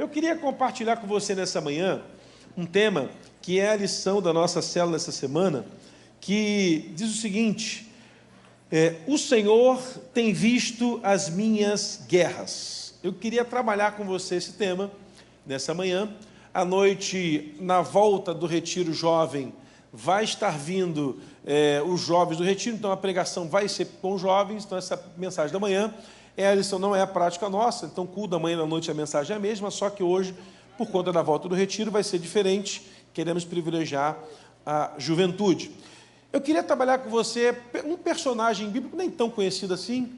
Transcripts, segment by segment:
Eu queria compartilhar com você nessa manhã um tema que é a lição da nossa célula essa semana, que diz o seguinte: o Senhor tem visto as minhas guerras. Eu queria trabalhar com você esse tema nessa manhã. À noite, na volta do Retiro Jovem, vai estar vindo os jovens do Retiro, então a pregação vai ser com os jovens. Então essa mensagem da manhã a lição, não é a prática nossa, então culto da manhã e da noite a mensagem é a mesma, só que hoje, por conta da volta do Retiro, vai ser diferente. Queremos privilegiar a juventude. Eu queria trabalhar com você um personagem bíblico nem tão conhecido assim,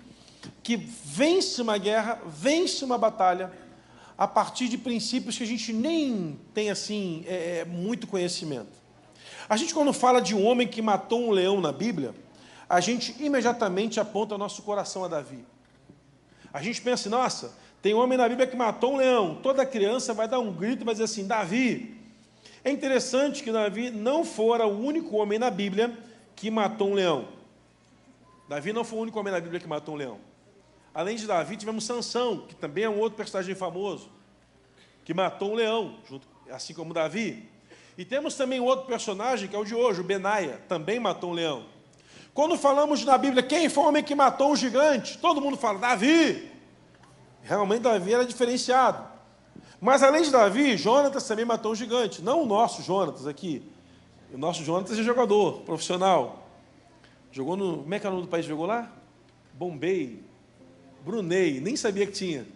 que vence uma guerra, vence uma batalha, a partir de princípios que a gente nem tem assim muito conhecimento. A gente, quando fala de um homem que matou um leão na Bíblia, a gente imediatamente aponta o nosso coração a Davi. A gente pensa, nossa, tem um homem na Bíblia que matou um leão. Toda criança vai dar um grito e vai dizer assim, Davi. É interessante que Davi não fora o único homem na Bíblia que matou um leão. Davi não foi o único homem na Bíblia que matou um leão. Além de Davi, tivemos Sansão, que também é um outro personagem famoso, que matou um leão, assim como Davi. E temos também um outro personagem, que é o de hoje, o Benaia, também matou um leão. Quando falamos na Bíblia, quem foi o homem que matou um gigante? Todo mundo fala, Davi. Realmente Davi era diferenciado. Mas além de Davi, Jonatas também matou um gigante. Não o nosso Jonatas aqui. O nosso Jonatas é jogador, profissional. Jogou no... Como é que é o nome do país que jogou lá? Bombay, Brunei, nem sabia que tinha.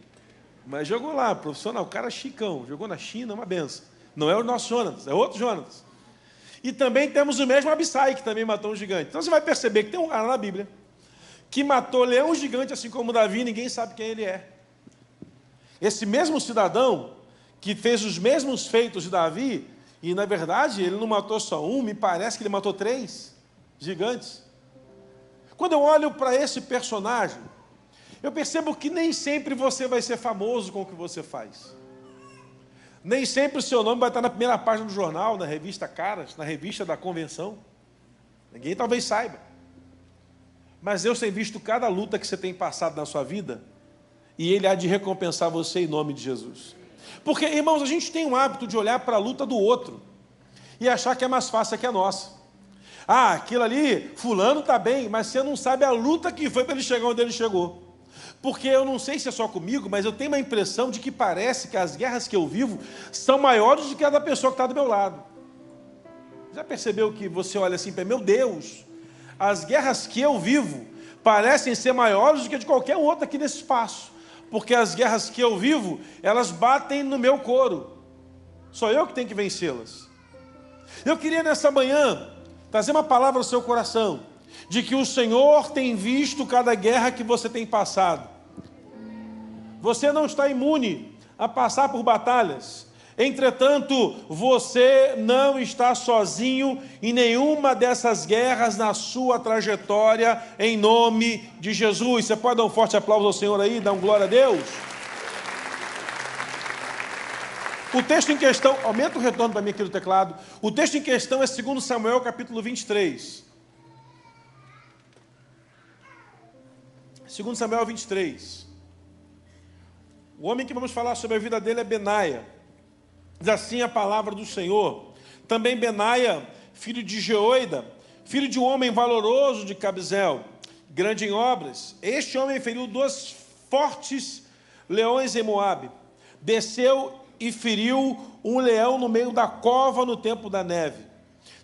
Mas jogou lá, profissional, o cara chicão. Jogou na China, uma benção. Não é o nosso Jonatas, é outro Jonatas. E também temos o mesmo Abissai, que também matou um gigante. Então você vai perceber que tem um cara na Bíblia que matou leão gigante, assim como Davi, ninguém sabe quem ele é. Esse mesmo cidadão que fez os mesmos feitos de Davi, e na verdade ele não matou só um, me parece que ele matou 3 gigantes. Quando eu olho para esse personagem, eu percebo que nem sempre você vai ser famoso com o que você faz. Nem sempre o seu nome vai estar na primeira página do jornal, na revista Caras, na revista da convenção. Ninguém talvez saiba. Mas Deus tem visto cada luta que você tem passado na sua vida, e Ele há de recompensar você em nome de Jesus. Porque, irmãos, a gente tem um hábito de olhar para a luta do outro e achar que é mais fácil que a nossa. Ah, aquilo ali, fulano está bem, mas você não sabe a luta que foi para ele chegar onde ele chegou. Porque eu não sei se é só comigo, mas eu tenho uma impressão de que parece que as guerras que eu vivo são maiores do que a da pessoa que está do meu lado. Já percebeu que você olha assim para mim, meu Deus, as guerras que eu vivo parecem ser maiores do que a de qualquer outra aqui nesse espaço. Porque as guerras que eu vivo, elas batem no meu couro. Sou eu que tenho que vencê-las. Eu queria nessa manhã trazer uma palavra ao seu coração, de que o Senhor tem visto cada guerra que você tem passado. Você não está imune a passar por batalhas. Entretanto, você não está sozinho em nenhuma dessas guerras na sua trajetória, em nome de Jesus. Você pode dar um forte aplauso ao Senhor aí, dar um glória a Deus? O texto em questão, aumenta o retorno para mim aqui do teclado. O texto em questão é 2 Samuel, capítulo 23. 2 Samuel 23. O homem que vamos falar sobre a vida dele é Benaia. Diz assim a palavra do Senhor. Também Benaia, filho de Jeoida, filho de um homem valoroso de Cabzeel, grande em obras. Este homem feriu 2 fortes leões em Moabe. Desceu e feriu um leão no meio da cova no tempo da neve.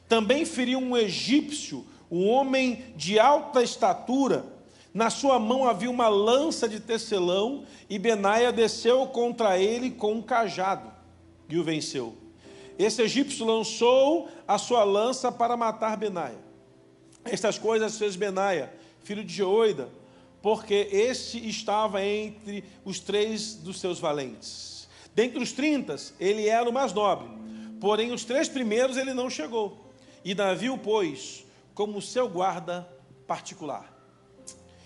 Também feriu um egípcio, um homem de alta estatura. Na sua mão havia uma lança de tecelão, e Benaia desceu contra ele com um cajado, e o venceu. Esse egípcio lançou a sua lança para matar Benaia. Estas coisas fez Benaia, filho de Jeoida, porque este estava entre os 3 dos seus valentes. Dentre os 30, ele era o mais nobre, porém os 3 primeiros ele não chegou. E Davi o pôs como seu guarda particular.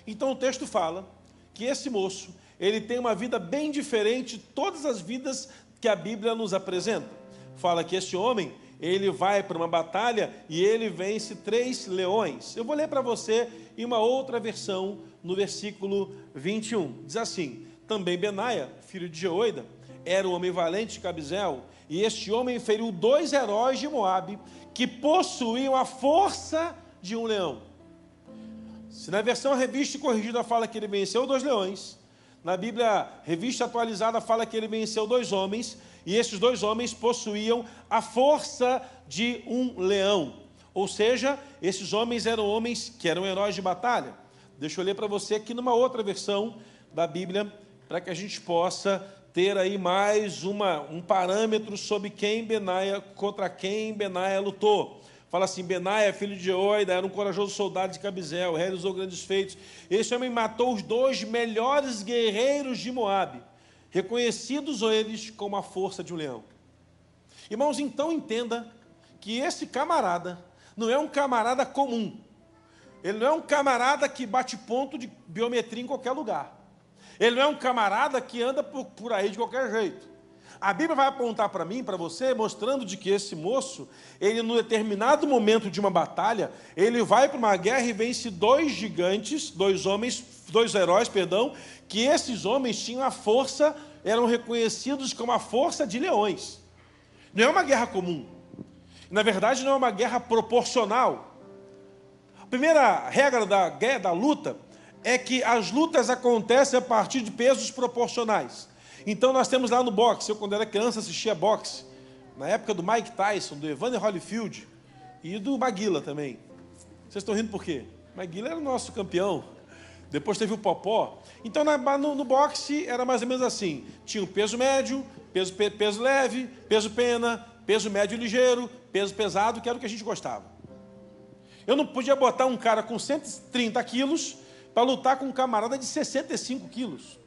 Então o texto fala que esse moço, ele tem uma vida bem diferente de todas as vidas que a Bíblia nos apresenta. Fala que esse homem, ele vai para uma batalha e ele vence 3 leões. Eu vou ler para você em uma outra versão, no versículo 21. Diz assim: também Benaia, filho de Jeoida, era o homem valente de Cabzeel, e este homem feriu 2 heróis de Moabe, que possuíam a força de um leão. Se na versão revista e corrigida fala que ele venceu 2 leões, na Bíblia revista atualizada fala que ele venceu 2 homens, e esses 2 homens possuíam a força de um leão. Ou seja, esses homens eram homens que eram heróis de batalha. Deixa eu ler para você aqui numa outra versão da Bíblia, para que a gente possa ter aí mais um parâmetro sobre contra quem Benaia lutou. Fala assim: Benaia, filho de Jeoiada, era um corajoso soldado de Cabzeel, realizou grandes feitos. Esse homem matou os 2 melhores guerreiros de Moabe, reconhecidos eles como a força de um leão. Irmãos, então entenda que esse camarada não é um camarada comum. Ele não é um camarada que bate ponto de biometria em qualquer lugar. Ele não é um camarada que anda por aí de qualquer jeito. A Bíblia vai apontar para mim, para você, mostrando de que esse moço, ele, num determinado momento de uma batalha, ele vai para uma guerra e vence 2 gigantes, 2 heróis, que esses homens tinham a força, eram reconhecidos como a força de leões. Não é uma guerra comum. Na verdade, não é uma guerra proporcional. A primeira regra da luta é que as lutas acontecem a partir de pesos proporcionais. Então nós temos lá no boxe, eu quando era criança assistia boxe, na época do Mike Tyson, do Evander Holyfield e do Maguila também. Vocês estão rindo por quê? Maguila era o nosso campeão, depois teve o Popó. Então no boxe era mais ou menos assim, tinha o peso médio, peso leve, peso pena, peso médio ligeiro, peso pesado, que era o que a gente gostava. Eu não podia botar um cara com 130 quilos para lutar com um camarada de 65 quilos.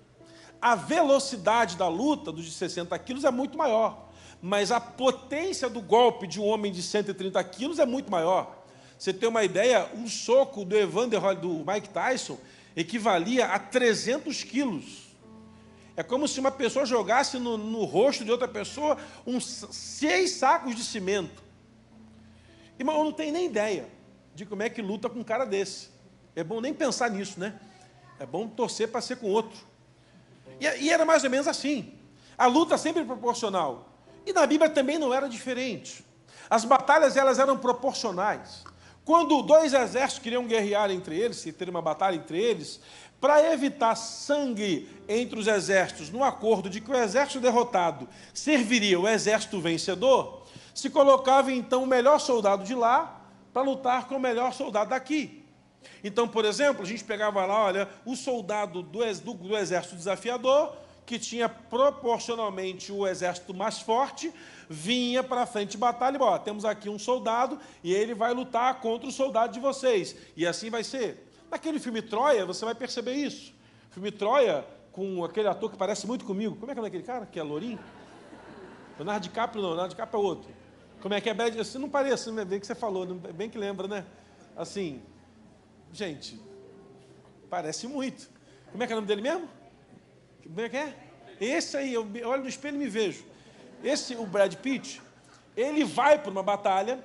A velocidade da luta dos de 60 quilos é muito maior, mas a potência do golpe de um homem de 130 quilos é muito maior. Você tem uma ideia, um soco do Mike Tyson equivalia a 300 quilos. É como se uma pessoa jogasse no rosto de outra pessoa 6 sacos de cimento. Irmão, eu não tenho nem ideia de como é que luta com um cara desse. É bom nem pensar nisso, né? É bom torcer para ser com outro. E era mais ou menos assim. A luta sempre proporcional. E na Bíblia também não era diferente. As batalhas elas eram proporcionais. Quando 2 exércitos queriam guerrear entre eles, se ter uma batalha entre eles, para evitar sangue entre os exércitos, no acordo de que o exército derrotado serviria o exército vencedor, se colocava então o melhor soldado de lá para lutar com o melhor soldado daqui. Então, por exemplo, a gente pegava lá, olha, o soldado do exército desafiador, que tinha proporcionalmente o exército mais forte, vinha para a frente de batalha e, temos aqui um soldado e ele vai lutar contra o soldado de vocês. E assim vai ser. Naquele filme Troia, você vai perceber isso. Filme Troia, com aquele ator que parece muito comigo. Como é que é aquele cara? Que é lourinho? Leonardo DiCaprio não, Leonardo DiCaprio é outro. Como é que é? Assim, não parece, bem que você falou, bem que lembra, né? Assim... Gente, parece muito. Como é que é o nome dele mesmo? Como é que é? Esse aí, eu olho no espelho e me vejo. O Brad Pitt, ele vai para uma batalha,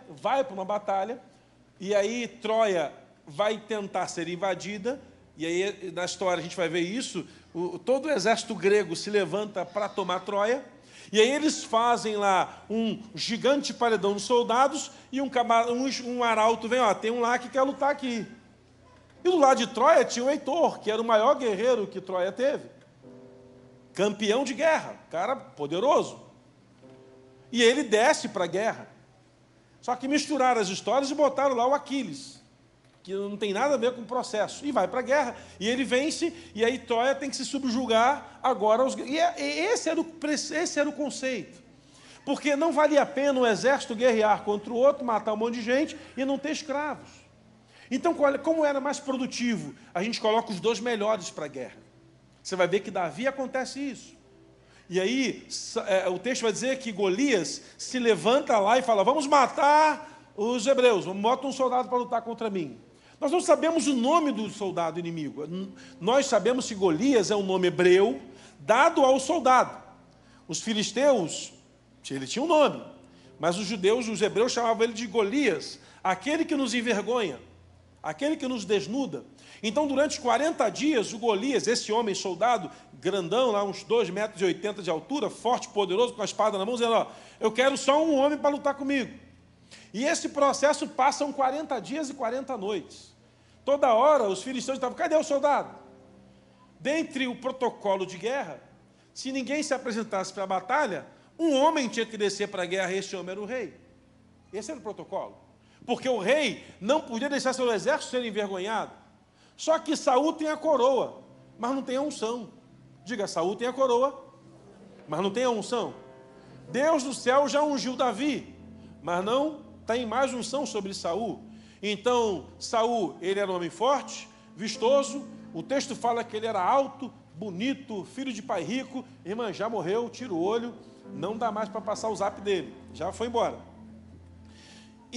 e aí Troia vai tentar ser invadida, e aí na história a gente vai ver isso, todo o exército grego se levanta para tomar Troia, e aí eles fazem lá um gigante paredão de soldados, e um arauto vem, tem um lá que quer lutar aqui. E do lado de Troia tinha o Heitor, que era o maior guerreiro que Troia teve. Campeão de guerra, cara poderoso. E ele desce para a guerra. Só que misturaram as histórias e botaram lá o Aquiles, que não tem nada a ver com o processo. E vai para a guerra, e ele vence, e aí Troia tem que se subjugar agora aos... E esse era o conceito. Porque não valia a pena um exército guerrear contra o outro, matar um monte de gente e não ter escravos. Então, como era mais produtivo? A gente coloca os 2 melhores para a guerra. Você vai ver que Davi acontece isso. E aí, o texto vai dizer que Golias se levanta lá e fala, vamos matar os hebreus, bota um soldado para lutar contra mim. Nós não sabemos o nome do soldado inimigo. Nós sabemos que Golias é um nome hebreu dado ao soldado. Os filisteus, ele tinha um nome, mas os hebreus chamavam ele de Golias, aquele que nos envergonha. aquele que nos desnuda. Então, durante 40 dias, o Golias, esse homem soldado, grandão, lá uns 2,80 metros de altura, forte, poderoso, com a espada na mão, dizendo, ó, eu quero só um homem para lutar comigo. E esse processo passam 40 dias e 40 noites. Toda hora, os filisteus estavam, cadê o soldado? Dentre o protocolo de guerra, se ninguém se apresentasse para a batalha, um homem tinha que descer para a guerra, e esse homem era o rei. Esse era o protocolo. Porque o rei não podia deixar seu exército ser envergonhado. Só que Saul tem a coroa, mas não tem a unção. Diga, Saul tem a coroa, mas não tem a unção. Deus do céu já ungiu Davi, mas não tem mais unção sobre Saul. Então, Saul, ele era um homem forte, vistoso. O texto fala que ele era alto, bonito, filho de pai rico. Irmã, já morreu, tira o olho, não dá mais para passar o zap dele. Já foi embora.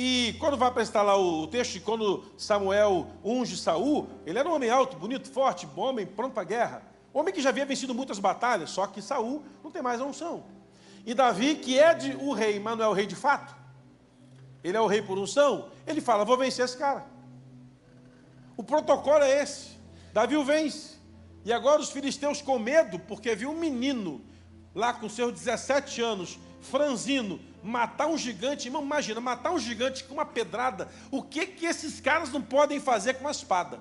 E quando vai apresentar lá o texto, quando Samuel unge Saul, ele era um homem alto, bonito, forte, bom homem, pronto para a guerra. Homem que já havia vencido muitas batalhas, só que Saul não tem mais a unção. E Davi, que é o rei, mas não é o rei de fato, ele é o rei por unção, ele fala, vou vencer esse cara. O protocolo é esse. Davi o vence. E agora os filisteus com medo, porque viu um menino lá com seus 17 anos, franzino, matar um gigante. Irmão, imagina, matar um gigante com uma pedrada. O que esses caras não podem fazer com uma espada?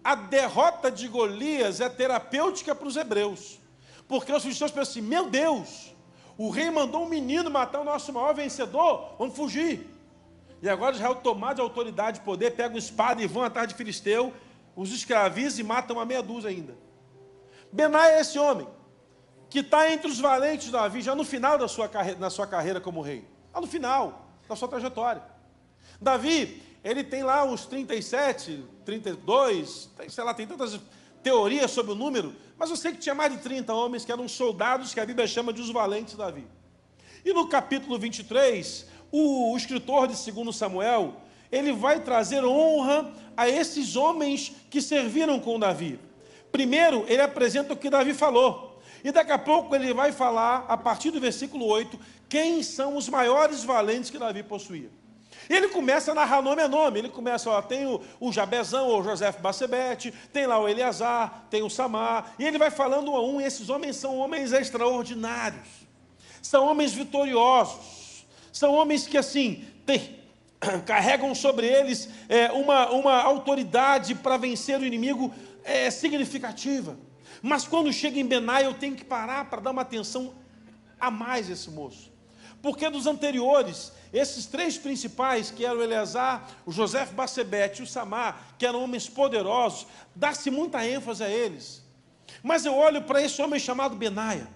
A derrota de Golias é terapêutica para os hebreus. Porque os filisteus pensam assim, meu Deus, o rei mandou um menino matar o nosso maior vencedor, vamos fugir. E agora Israel, tomado de autoridade e poder, pega uma espada e vão atrás de filisteu, os escravizam e matam uma meia dúzia ainda. Benaia é esse homem, que está entre os valentes de Davi, já no final da sua carreira como rei. Lá no final da sua trajetória. Davi, ele tem lá uns 37, 32, sei lá, tem tantas teorias sobre o número, mas eu sei que tinha mais de 30 homens que eram soldados, que a Bíblia chama de os valentes de Davi. E no capítulo 23, o escritor de 2 Samuel, ele vai trazer honra a esses homens que serviram com Davi. Primeiro, ele apresenta o que Davi falou. E daqui a pouco ele vai falar, a partir do versículo 8, quem são os maiores valentes que Davi possuía. E ele começa a narrar nome a nome. Ele começa, ó, tem o Jabezão, ou José Bassebete, tem lá o Eleazar, tem o Samar, e ele vai falando um a um, e esses homens são homens extraordinários. São homens vitoriosos. São homens que, assim, carregam sobre eles uma autoridade para vencer o inimigo significativa. Mas quando chega em Benaia, eu tenho que parar para dar uma atenção a mais a esse moço. Porque dos anteriores, esses três principais, que eram o Eleazar, o José Bassebete e o Samar, que eram homens poderosos, dá-se muita ênfase a eles. Mas eu olho para esse homem chamado Benaia,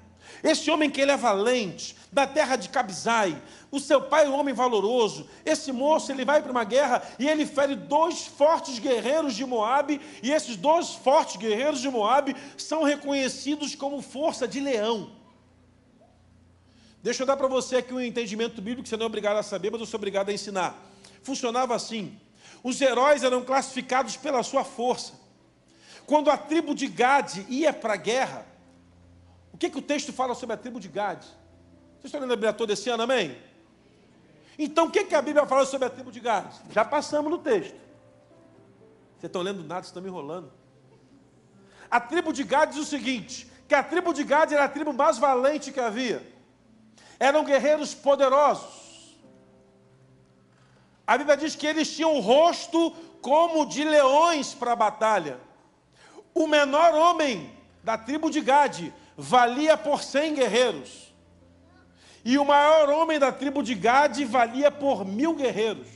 esse homem que ele é valente, da terra de Cabzai, o seu pai é um homem valoroso. Esse moço, ele vai para uma guerra e ele fere 2 fortes guerreiros de Moabe, e esses 2 fortes guerreiros de Moabe são reconhecidos como força de leão. Deixa eu dar para você aqui um entendimento bíblico que você não é obrigado a saber, mas eu sou obrigado a ensinar. Funcionava assim: os heróis eram classificados pela sua força. Quando a tribo de Gade ia para a guerra, o que o texto fala sobre a tribo de Gade? Vocês estão lendo a Bíblia toda esse ano, amém? Então, o que a Bíblia fala sobre a tribo de Gade? Já passamos no texto. Vocês estão lendo nada, vocês estão me enrolando. A tribo de Gade diz o seguinte, que a tribo de Gade era a tribo mais valente que havia. Eram guerreiros poderosos. A Bíblia diz que eles tinham um rosto como de leões para a batalha. O menor homem da tribo de Gade valia por 100 guerreiros. E o maior homem da tribo de Gade valia por 1000 guerreiros.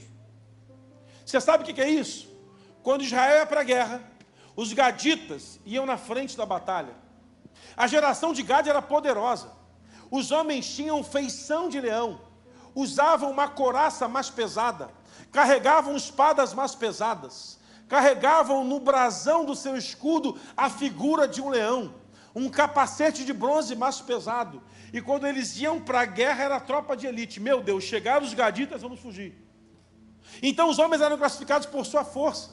Você sabe o que é isso? Quando Israel ia para a guerra, os gaditas iam na frente da batalha. A geração de Gade era poderosa. Os homens tinham feição de leão, usavam uma couraça mais pesada, carregavam espadas mais pesadas, carregavam no brasão do seu escudo a figura de um leão, um capacete de bronze mais pesado. E quando eles iam para a guerra, era a tropa de elite. Meu Deus, chegaram os gaditas, vamos fugir. Então os homens eram classificados por sua força.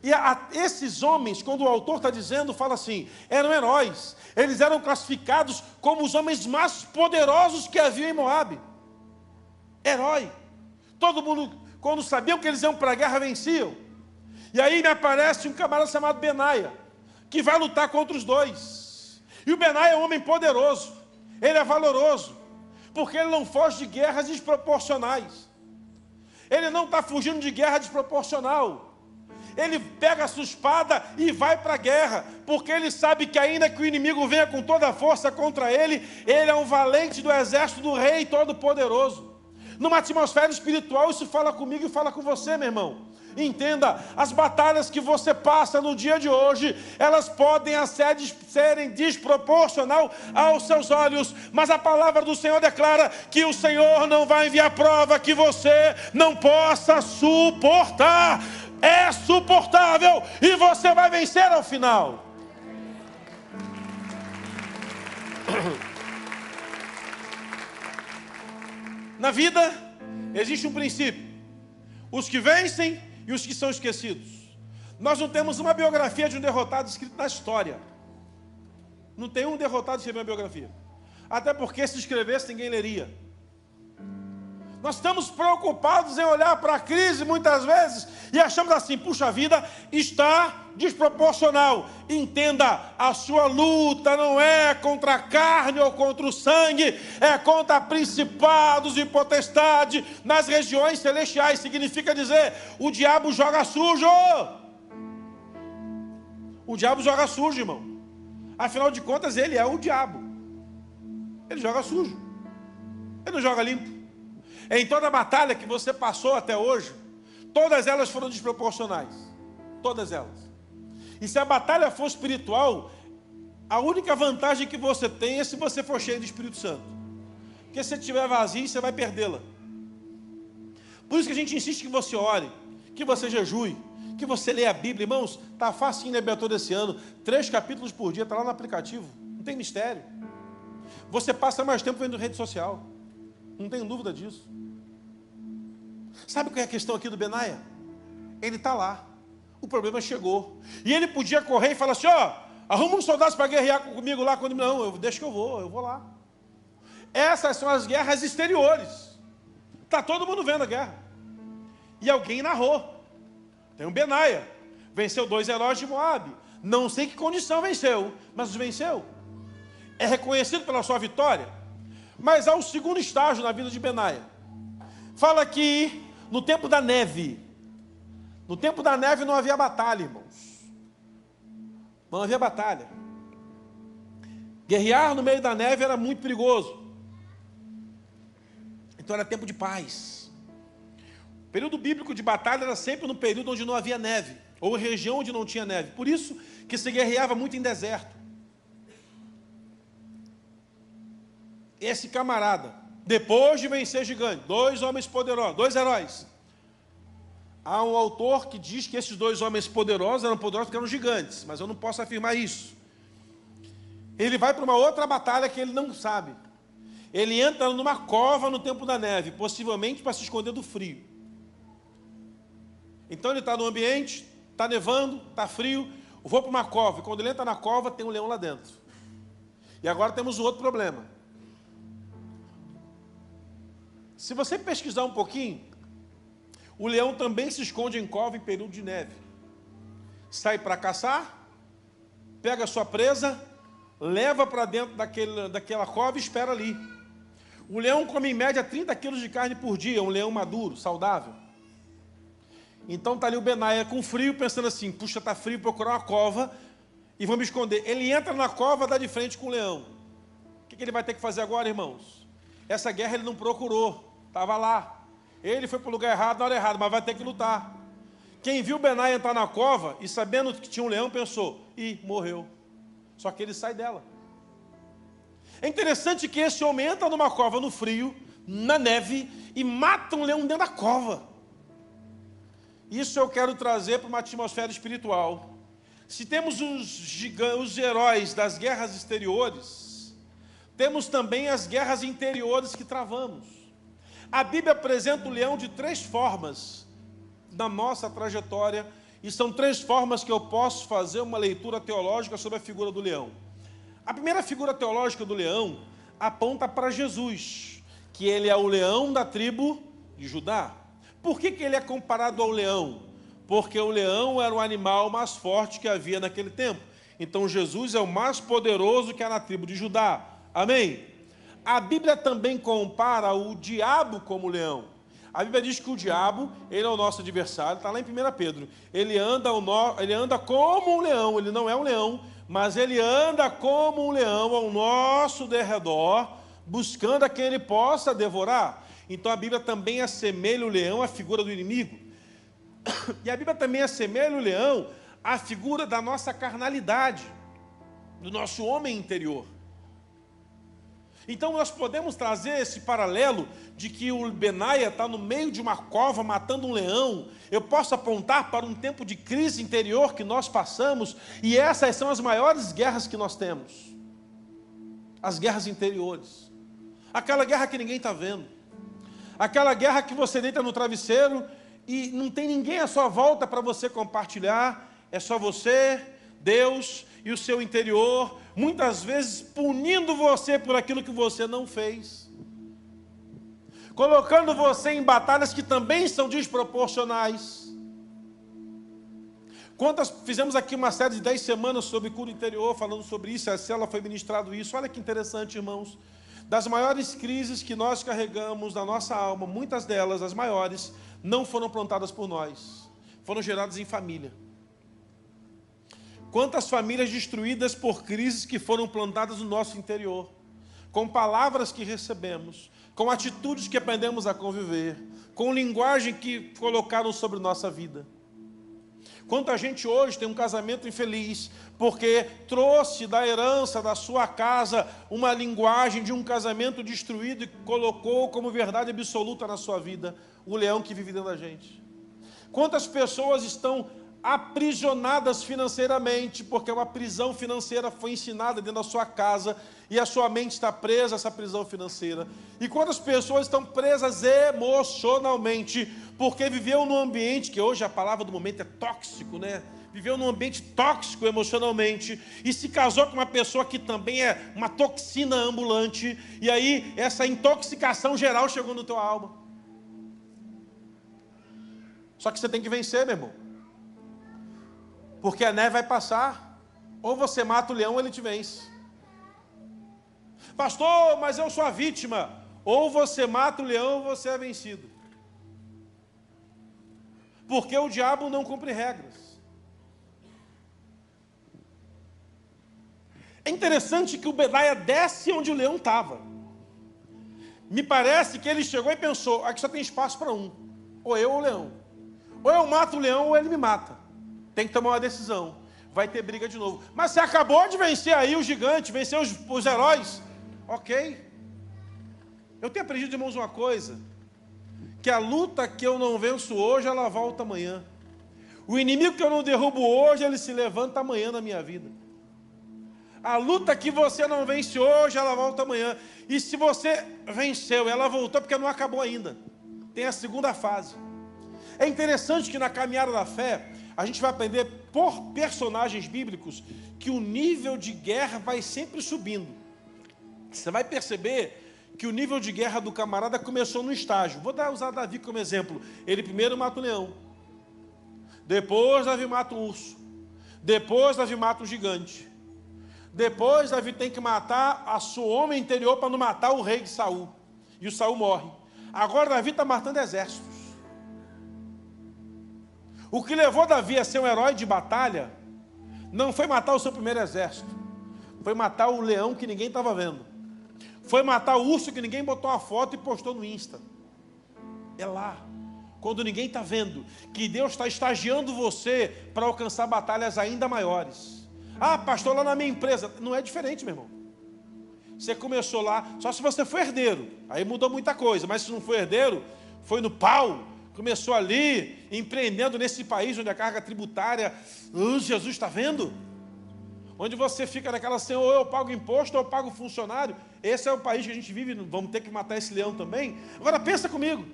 E esses homens, quando o autor está dizendo, fala assim, eram heróis. Eles eram classificados como os homens mais poderosos que havia em Moabe. Herói. Todo mundo quando sabiam que eles iam para a guerra, venciam. E aí me aparece um camarada chamado Benaia, que vai lutar contra os dois. E o Benaia é um homem poderoso, ele é valoroso, porque ele não foge de guerras desproporcionais. Ele não está fugindo de guerra desproporcional. Ele pega a sua espada e vai para a guerra, porque ele sabe que ainda que o inimigo venha com toda a força contra ele, ele é um valente do exército do rei todo-poderoso. Numa atmosfera espiritual, isso fala comigo e fala com você, meu irmão. Entenda, as batalhas que você passa no dia de hoje, elas podem serem desproporcional aos seus olhos, mas a palavra do Senhor declara que o Senhor não vai enviar prova que você não possa suportar. É suportável e você vai vencer ao final. Na vida existe um princípio: os que vencem e os que são esquecidos. Nós não temos uma biografia de um derrotado escrito na história. Não tem um derrotado escrito na biografia. Até porque se escrevesse ninguém leria. Nós estamos preocupados em olhar para a crise muitas vezes e achamos assim: puxa vida, está desproporcional. Entenda, a sua luta não é contra a carne ou contra o sangue, é contra principados e potestades nas regiões celestiais. Significa dizer, o diabo joga sujo. O diabo joga sujo, irmão. Afinal de contas, ele é o diabo. Ele joga sujo. Ele não joga limpo. Em toda a batalha que você passou até hoje, todas elas foram desproporcionais. Todas elas. E se a batalha for espiritual, a única vantagem que você tem é se você for cheio do Espírito Santo. Porque se você estiver vazio, você vai perdê-la. Por isso que a gente insiste que você ore, que você jejue, que você leia a Bíblia. Irmãos, está facinho na abertura desse ano. 3 capítulos por dia, está lá no aplicativo. Não tem mistério. Você passa mais tempo vendo rede social. Não tenho dúvida disso. Sabe qual é a questão aqui do Benaia? Ele está lá. O problema chegou. E ele podia correr e falar assim: ó, arruma uns soldados para guerrear comigo lá. Não, deixa que eu vou lá. Essas são as guerras exteriores. Está todo mundo vendo a guerra. E alguém narrou. Tem um Benaia. Venceu 2 heróis de Moabe. Não sei que condição venceu, mas venceu. É reconhecido pela sua vitória. Mas há um segundo estágio na vida de Benaia. Fala que no tempo da neve não havia batalha, irmãos. Não havia batalha. Guerrear no meio da neve era muito perigoso. Então era tempo de paz. O período bíblico de batalha era sempre no período onde não havia neve, ou região onde não tinha neve. Por isso que se guerreava muito em deserto. Esse camarada, depois de vencer gigante, 2 homens poderosos, 2 heróis. Há um autor que diz que esses 2 homens poderosos eram poderosos porque eram gigantes, mas eu não posso afirmar isso. Ele vai para uma outra batalha que ele não sabe. Ele entra numa cova no tempo da neve, possivelmente para se esconder do frio. Então ele está no ambiente, está nevando, está frio, vou para uma cova, e quando ele entra na cova tem um leão lá dentro. E agora temos um outro problema. Se você pesquisar um pouquinho, o leão também se esconde em cova em período de neve. Sai para caçar, pega a sua presa, leva para dentro daquela cova e espera ali. O leão come em média 30 quilos de carne por dia, um leão maduro, saudável. Então está ali o Benaia com frio, pensando assim: puxa, está frio, procurar uma cova e vou me esconder. Ele entra na cova, dá de frente com o leão. O que ele vai ter que fazer agora, irmãos? Essa guerra ele não procurou, estava lá. Ele foi para o lugar errado, na hora errada, mas vai ter que lutar. Quem viu o Benaia entrar na cova e sabendo que tinha um leão, pensou: ih, morreu. Só que ele sai dela. É interessante que esse homem entra numa cova no frio, na neve, e mata um leão dentro da cova. Isso eu quero trazer para uma atmosfera espiritual. Se temos os heróis das guerras exteriores, temos também as guerras interiores que travamos. A Bíblia apresenta o leão de 3 formas na nossa trajetória, e são 3 formas que eu posso fazer uma leitura teológica sobre a figura do leão. A primeira figura teológica do leão aponta para Jesus, que ele é o leão da tribo de Judá. Por que ele é comparado ao leão? Porque o leão era o animal mais forte que havia naquele tempo. Então Jesus é o mais poderoso que há na tribo de Judá. Amém? A Bíblia também compara o diabo como leão. A Bíblia diz que o diabo, ele é o nosso adversário, está lá em 1 Pedro. Ele anda como um leão, ele não é um leão, mas ele anda como um leão ao nosso derredor, buscando a quem ele possa devorar. Então a Bíblia também assemelha o leão à figura do inimigo. E a Bíblia também assemelha o leão à figura da nossa carnalidade, do nosso homem interior. Então nós podemos trazer esse paralelo de que o Benaia está no meio de uma cova matando um leão. Eu posso apontar para um tempo de crise interior que nós passamos, e essas são as maiores guerras que nós temos. As guerras interiores. Aquela guerra que ninguém está vendo. Aquela guerra que você deita no travesseiro e não tem ninguém à sua volta para você compartilhar. É só você, Deus e o seu interior, muitas vezes punindo você por aquilo que você não fez, colocando você em batalhas que também são desproporcionais. Fizemos aqui uma série de 10 semanas sobre cura interior, falando sobre isso, a célula foi ministrado isso. Olha que interessante, irmãos. Das maiores crises que nós carregamos na nossa alma, muitas delas, as maiores, não foram plantadas por nós, foram geradas em família. Quantas famílias destruídas por crises que foram plantadas no nosso interior, com palavras que recebemos, com atitudes que aprendemos a conviver, com linguagem que colocaram sobre nossa vida. Quanta gente hoje tem um casamento infeliz, porque trouxe da herança da sua casa uma linguagem de um casamento destruído e colocou como verdade absoluta na sua vida o leão que vive dentro da gente. Quantas pessoas estão aprisionadas financeiramente, porque uma prisão financeira foi ensinada dentro da sua casa e a sua mente está presa a essa prisão financeira. E quantas pessoas estão presas emocionalmente, porque viveu num ambiente, que hoje a palavra do momento é tóxico, né? Viveu num ambiente tóxico emocionalmente e se casou com uma pessoa que também é uma toxina ambulante, e aí essa intoxicação geral chegou no teu alma. Só que você tem que vencer, meu irmão. Porque a neve vai passar, ou você mata o leão ou ele te vence. Pastor, mas eu sou a vítima. Ou você mata o leão ou você é vencido. Porque o diabo não cumpre regras. É interessante que o Benaia desce onde o leão estava. Me parece que ele chegou e pensou, aqui só tem espaço para um. Ou eu ou o leão. Ou eu mato o leão ou ele me mata. Tem que tomar uma decisão. Vai ter briga de novo. Mas você acabou de vencer aí o gigante, vencer os heróis. Ok. Eu tenho aprendido, irmãos, uma coisa. Que a luta que eu não venço hoje, ela volta amanhã. O inimigo que eu não derrubo hoje, ele se levanta amanhã na minha vida. A luta que você não vence hoje, ela volta amanhã. E se você venceu, ela voltou porque não acabou ainda. Tem a segunda fase. É interessante que na caminhada da fé, a gente vai aprender por personagens bíblicos que o nível de guerra vai sempre subindo. Você vai perceber que o nível de guerra do camarada começou no estágio. Vou usar Davi como exemplo. Ele primeiro mata o leão. Depois Davi mata o urso. Depois Davi mata o gigante. Depois Davi tem que matar a seu homem interior para não matar o rei de Saul. E o Saul morre. Agora Davi está matando exércitos. O que levou Davi a ser um herói de batalha não foi matar o seu primeiro exército, foi matar o leão que ninguém estava vendo, foi matar o urso que ninguém botou uma foto e postou no Insta. É lá, quando ninguém está vendo, que Deus está estagiando você para alcançar batalhas ainda maiores. Ah, pastor, lá na minha empresa, não é diferente, meu irmão. Você começou lá, só se você foi herdeiro, aí mudou muita coisa, mas se não foi herdeiro, foi no pau. Começou ali, empreendendo nesse país onde a carga tributária, Jesus está vendo? Onde você fica naquela assim, ou eu pago imposto ou eu pago funcionário. Esse é o país que a gente vive, vamos ter que matar esse leão também. Agora pensa comigo.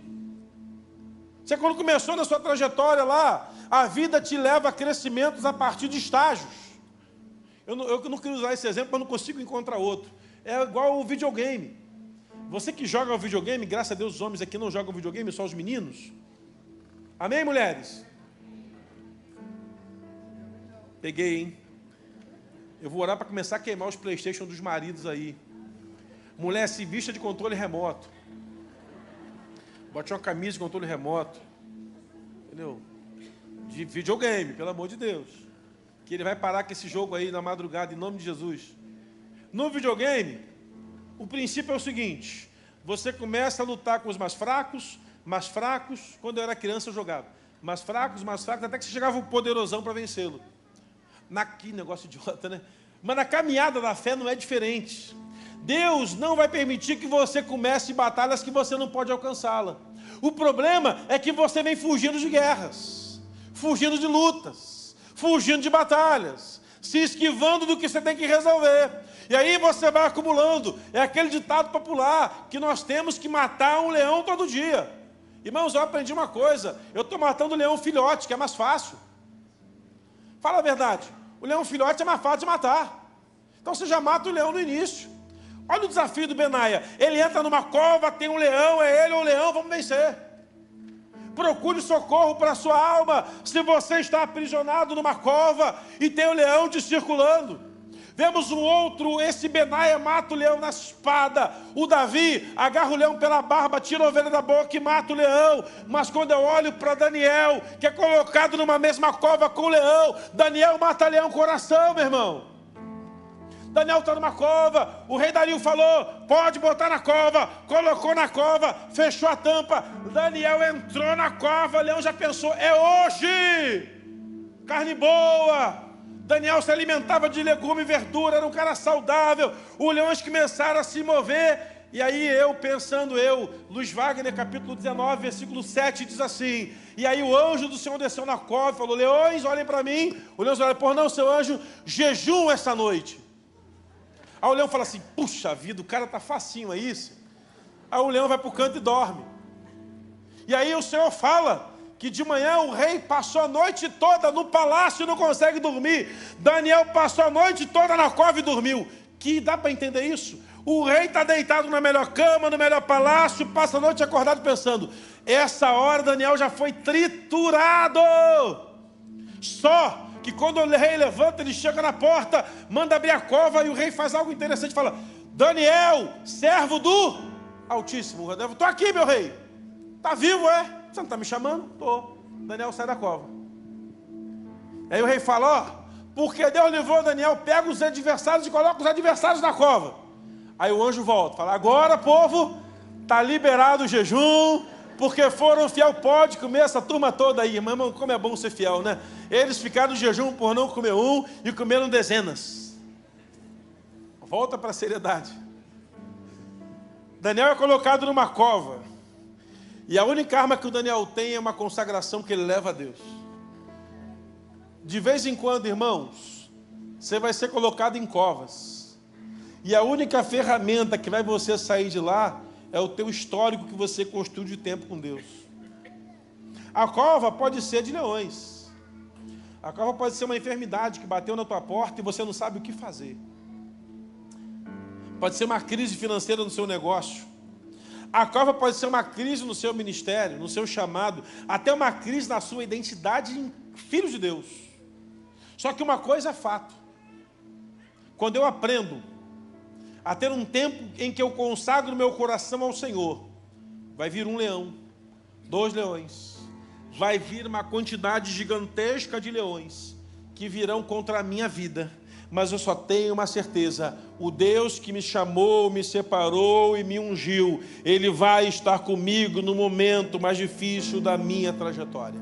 Você quando começou na sua trajetória lá, a vida te leva a crescimentos a partir de estágios. Eu não queria usar esse exemplo, mas não consigo encontrar outro. É igual o videogame. Você que joga o videogame, graças a Deus os homens aqui não jogam videogame, só os meninos. Amém, mulheres? Peguei, hein? Eu vou orar para começar a queimar os PlayStation dos maridos aí. Mulher, se vista de controle remoto. Bote uma camisa de controle remoto. Entendeu? De videogame, pelo amor de Deus. Que ele vai parar com esse jogo aí na madrugada, em nome de Jesus. No videogame, o princípio é o seguinte: você começa a lutar com os mais fracos. Quando eu era criança eu jogava. Mais fracos, até que você chegava o poderosão para vencê-lo. Que negócio idiota, né? Mas na caminhada da fé não é diferente. Deus não vai permitir que você comece batalhas que você não pode alcançá-la. O problema é que você vem fugindo de guerras, fugindo de lutas, fugindo de batalhas, se esquivando do que você tem que resolver. E aí você vai acumulando. É aquele ditado popular que nós temos que matar um leão todo dia. Irmãos, eu aprendi uma coisa: eu estou matando o leão filhote, que é mais fácil. Fala a verdade, o leão filhote é mais fácil de matar. Então você já mata o leão no início. Olha o desafio do Benaia. Ele entra numa cova, tem um leão, é ele ou o leão, vamos vencer. Procure socorro para a sua alma. Se você está aprisionado numa cova e tem um leão te circulando. Vemos um outro, esse Benaia mata o leão na espada. O Davi agarra o leão pela barba, tira a ovelha da boca e mata o leão. Mas quando eu olho para Daniel, que é colocado numa mesma cova com o leão, Daniel mata leão coração, meu irmão. Daniel está numa cova, o rei Dario falou, pode botar na cova, colocou na cova, fechou a tampa. Daniel entrou na cova, o leão já pensou, é hoje, carne boa. Daniel se alimentava de legume e verdura, era um cara saudável. Os leões começaram a se mover. E aí Luiz Wagner, capítulo 19, versículo 7, diz assim: e aí o anjo do Senhor desceu na cova e falou, leões, olhem para mim. O leão olha, por não, seu anjo, jejum essa noite. Aí o leão fala assim, puxa vida, o cara está facinho, é isso? Aí o leão vai para o canto e dorme. E aí o Senhor fala que de manhã o rei passou a noite toda no palácio e não consegue dormir. Daniel passou a noite toda na cova e dormiu. Que dá para entender isso? O rei está deitado na melhor cama, no melhor palácio, passa a noite acordado pensando, essa hora Daniel já foi triturado. Só que quando o rei levanta, ele chega na porta, manda abrir a cova e o rei faz algo interessante, fala, Daniel, servo do Altíssimo, estou aqui, meu rei. Está vivo, é? Você não está me chamando? Estou. Daniel sai da cova. Aí o rei fala, porque Deus livrou Daniel, pega os adversários e coloca os adversários na cova. Aí o anjo volta, fala, agora povo, está liberado o jejum, porque foram fiel, pode comer essa turma toda aí. Irmão, como é bom ser fiel, né? Eles ficaram no jejum por não comer um e comeram dezenas. Volta para a seriedade. Daniel é colocado numa cova. E a única arma que o Daniel tem é uma consagração que ele leva a Deus. De vez em quando, irmãos, você vai ser colocado em covas. E a única ferramenta que vai você sair de lá é o teu histórico que você construiu de tempo com Deus. A cova pode ser de leões. A cova pode ser uma enfermidade que bateu na tua porta e você não sabe o que fazer. Pode ser uma crise financeira no seu negócio. A cova pode ser uma crise no seu ministério, no seu chamado, até uma crise na sua identidade em filho de Deus. Só que uma coisa é fato. Quando eu aprendo a ter um tempo em que eu consagro meu coração ao Senhor, vai vir um leão, 2 leões, vai vir uma quantidade gigantesca de leões que virão contra a minha vida. Mas eu só tenho uma certeza, o Deus que me chamou, me separou e me ungiu, Ele vai estar comigo no momento mais difícil da minha trajetória.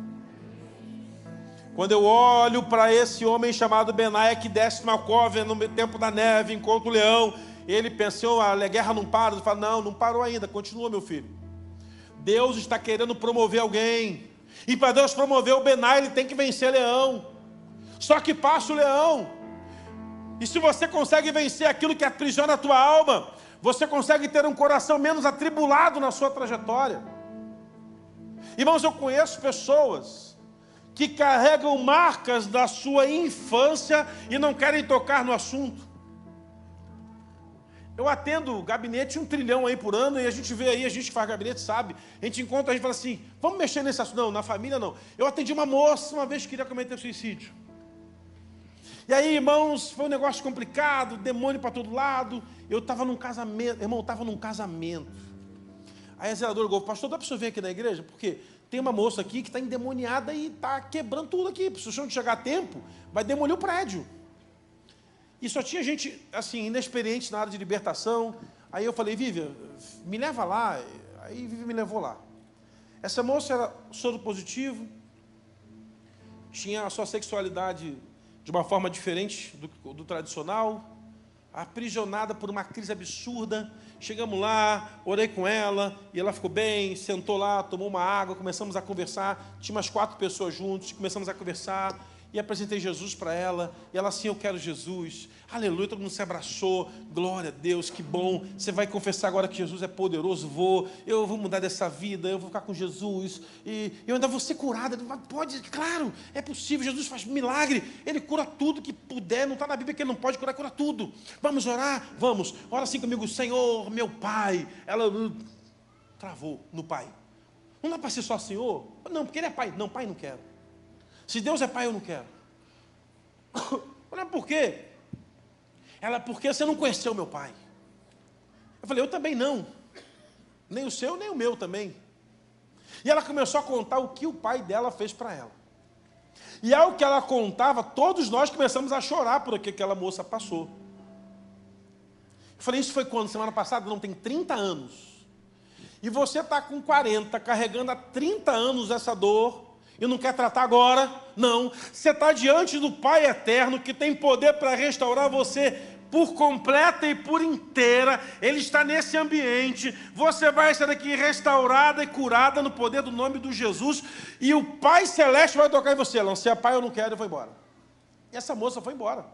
Quando eu olho para esse homem chamado Benaia, que desce numa cova no tempo da neve, encontra o leão, ele pensou, a guerra não para, ele fala, não parou ainda, continua, meu filho. Deus está querendo promover alguém, e para Deus promover o Benaia, ele tem que vencer leão. Só que passa o leão. E se você consegue vencer aquilo que aprisiona a tua alma, você consegue ter um coração menos atribulado na sua trajetória. Irmãos, eu conheço pessoas que carregam marcas da sua infância e não querem tocar no assunto. Eu atendo gabinete 1 trilhão aí por ano, e a gente vê aí, a gente que faz gabinete sabe, a gente encontra, a gente fala assim, vamos mexer nesse assunto. Não, na família não. Eu atendi uma moça uma vez que queria cometer suicídio. E aí, irmãos, foi um negócio complicado, demônio para todo lado. Eu estava num casamento, irmão, eu estava num casamento. Aí a zeladora ligou, pastor, dá para o senhor vir aqui na igreja? Porque tem uma moça aqui que está endemoniada e está quebrando tudo aqui. Se o senhor não chegar a tempo, vai demolir o prédio. E só tinha gente, assim, inexperiente na área de libertação. Aí eu falei, Vivian, me leva lá. Aí Vivian me levou lá. Essa moça era soro positivo, tinha a sua sexualidade de uma forma diferente do tradicional, aprisionada por uma crise absurda. Chegamos lá, orei com ela, e ela ficou bem, sentou lá, tomou uma água, começamos a conversar, tinha umas 4 pessoas juntos, começamos a conversar, e apresentei Jesus para ela, e ela assim, eu quero Jesus, aleluia, todo mundo se abraçou, glória a Deus, que bom, você vai confessar agora que Jesus é poderoso, eu vou mudar dessa vida, eu vou ficar com Jesus, e eu ainda vou ser curada. Pode, claro, é possível, Jesus faz milagre, Ele cura tudo que puder, não está na Bíblia que Ele não pode curar, cura tudo. Vamos orar? Vamos, ora assim comigo, Senhor, meu Pai. Ela travou no Pai. Não dá para ser só Senhor? Não, porque Ele é Pai. Não, Pai não quero. Se Deus é Pai, eu não quero. Olha, por quê? Ela, porque você não conheceu meu pai. Eu falei, eu também não. Nem o seu, nem o meu também. E ela começou a contar o que o pai dela fez para ela. E ao que ela contava, todos nós começamos a chorar por que aquela moça passou. Eu falei, isso foi quando? Semana passada? Não, tem 30 anos. E você está com 40, carregando há 30 anos essa dor, e não quer tratar agora? Não. Você está diante do Pai Eterno, que tem poder para restaurar você por completa e por inteira. Ele está nesse ambiente. Você vai sair daqui restaurada e curada no poder do nome de Jesus. E o Pai Celeste vai tocar em você. Não, se é pai, eu não quero, eu vou embora. E essa moça foi embora.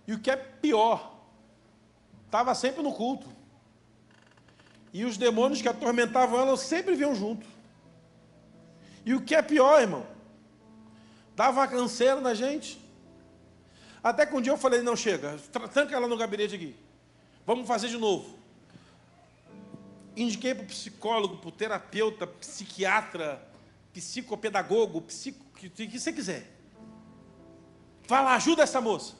E o que é pior, estava sempre no culto. E os demônios que atormentavam ela sempre vinham junto. E o que é pior, irmão, dava canseira na gente. Até que um dia eu falei, não, chega, tranca ela no gabinete aqui. Vamos fazer de novo. Indiquei para o psicólogo, para o terapeuta, psiquiatra, psicopedagogo, o que você quiser. Fala, ajuda essa moça.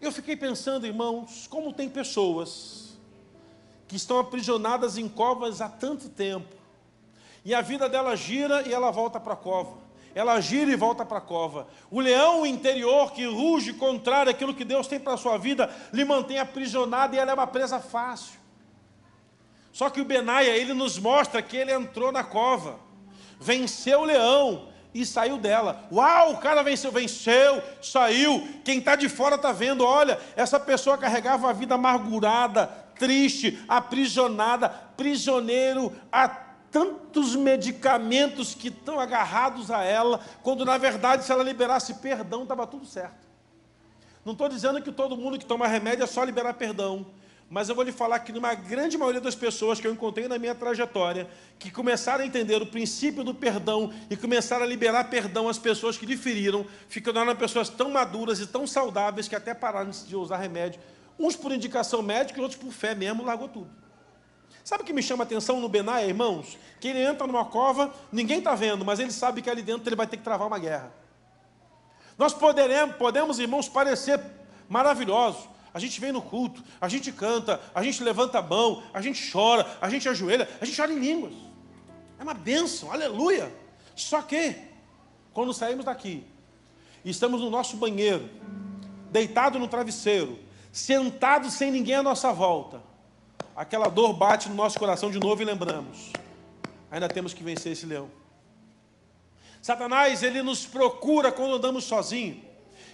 Eu fiquei pensando, irmãos, como tem pessoas que estão aprisionadas em covas há tanto tempo. E a vida dela gira e ela volta para a cova. Ela gira e volta para a cova. O leão interior que ruge contrário àquilo que Deus tem para a sua vida, lhe mantém aprisionado e ela é uma presa fácil. Só que o Benaia, ele nos mostra que ele entrou na cova, venceu o leão e saiu dela. Uau, o cara venceu, saiu. Quem está de fora está vendo, olha, essa pessoa carregava uma vida amargurada, triste, aprisionada, prisioneiro a tantos medicamentos que estão agarrados a ela, quando na verdade se ela liberasse perdão, estava tudo certo. Não estou dizendo que todo mundo que toma remédio é só liberar perdão, mas eu vou lhe falar que numa grande maioria das pessoas que eu encontrei na minha trajetória, que começaram a entender o princípio do perdão e começaram a liberar perdão às pessoas que lhe feriram, ficaram pessoas tão maduras e tão saudáveis que até pararam de usar remédio, uns por indicação médica e outros por fé mesmo, largou tudo. Sabe o que me chama a atenção no Benaia, irmãos? Que ele entra numa cova, ninguém está vendo, mas ele sabe que ali dentro ele vai ter que travar uma guerra. Nós podemos, irmãos, parecer maravilhosos. A gente vem no culto, a gente canta, a gente levanta a mão, a gente chora, a gente ajoelha, a gente ora em línguas. É uma bênção, aleluia. Só que, quando saímos daqui, e estamos no nosso banheiro, deitado no travesseiro, sentado sem ninguém à nossa volta, aquela dor bate no nosso coração de novo e lembramos, ainda temos que vencer esse leão. Satanás, ele nos procura quando andamos sozinhos.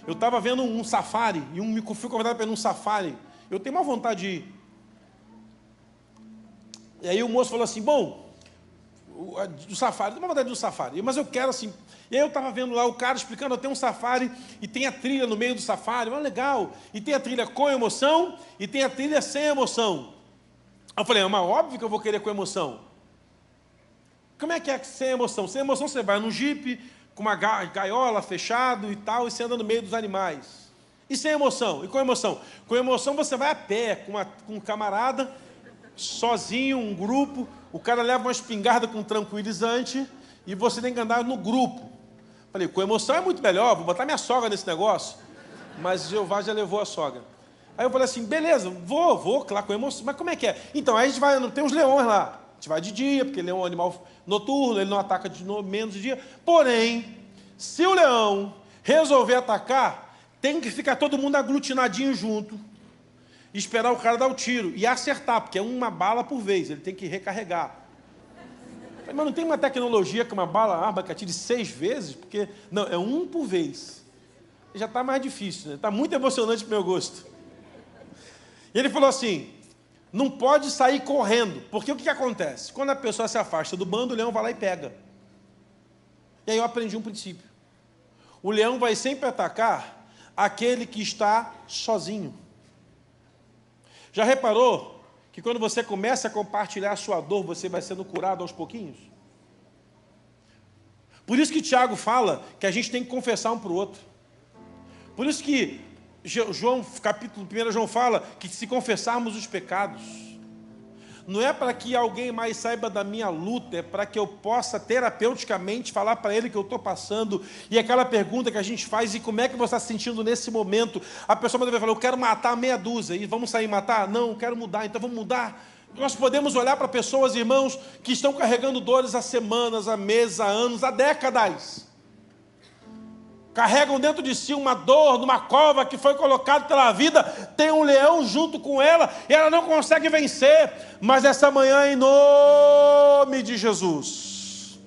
Eu estava vendo um safari, e fui convidado para ir num safari. Eu tenho uma vontade de ir. E aí o moço falou assim, bom, do safari, tenho uma vontade de ir no safari, mas eu quero assim. E aí eu estava vendo lá o cara explicando, tem um safari, e tem a trilha no meio do safari, mas legal. E tem a trilha com emoção, e tem a trilha sem emoção. Eu falei, mas óbvio que eu vou querer com emoção. Como é que é sem emoção? Sem emoção você vai no jipe, com uma gaiola fechado e tal, e você anda no meio dos animais. E sem emoção? E com emoção? Com emoção você vai a pé, com um camarada, sozinho, um grupo, o cara leva uma espingarda com um tranquilizante e você tem que andar no grupo. Falei, com emoção é muito melhor, vou botar minha sogra nesse negócio. Mas Jeová já levou a sogra. Aí eu falei assim, beleza, vou, claro, com emoção. Mas como é que é? Então, aí a gente vai, tem uns leões lá. A gente vai de dia, porque ele é um animal noturno, ele não ataca menos de dia. Porém, se o leão resolver atacar, tem que ficar todo mundo aglutinadinho junto, esperar o cara dar o tiro e acertar, porque é uma bala por vez, ele tem que recarregar. Mas não tem uma tecnologia que uma arma que atire 6 vezes? Porque, não, é um por vez. Já está mais difícil, né? Está muito emocionante para o meu gosto. E ele falou assim, não pode sair correndo, porque o que acontece? Quando a pessoa se afasta do bando, o leão vai lá e pega. E aí eu aprendi um princípio. O leão vai sempre atacar aquele que está sozinho. Já reparou que quando você começa a compartilhar a sua dor, você vai sendo curado aos pouquinhos? Por isso que Tiago fala que a gente tem que confessar um para o outro. Por isso que João, capítulo 1, João fala que se confessarmos os pecados, não é para que alguém mais saiba da minha luta, é para que eu possa terapeuticamente falar para ele que eu estou passando. E aquela pergunta que a gente faz, e como é que você está se sentindo nesse momento? A pessoa vai falar, eu quero matar meia dúzia, e vamos sair e matar? Não, eu quero mudar, então vamos mudar. Nós podemos olhar para pessoas, irmãos, que estão carregando dores há semanas, há meses, há anos, há décadas. Carregam dentro de si uma dor, numa cova que foi colocada pela vida, tem um leão junto com ela, e ela não consegue vencer. Mas essa manhã, em nome de Jesus,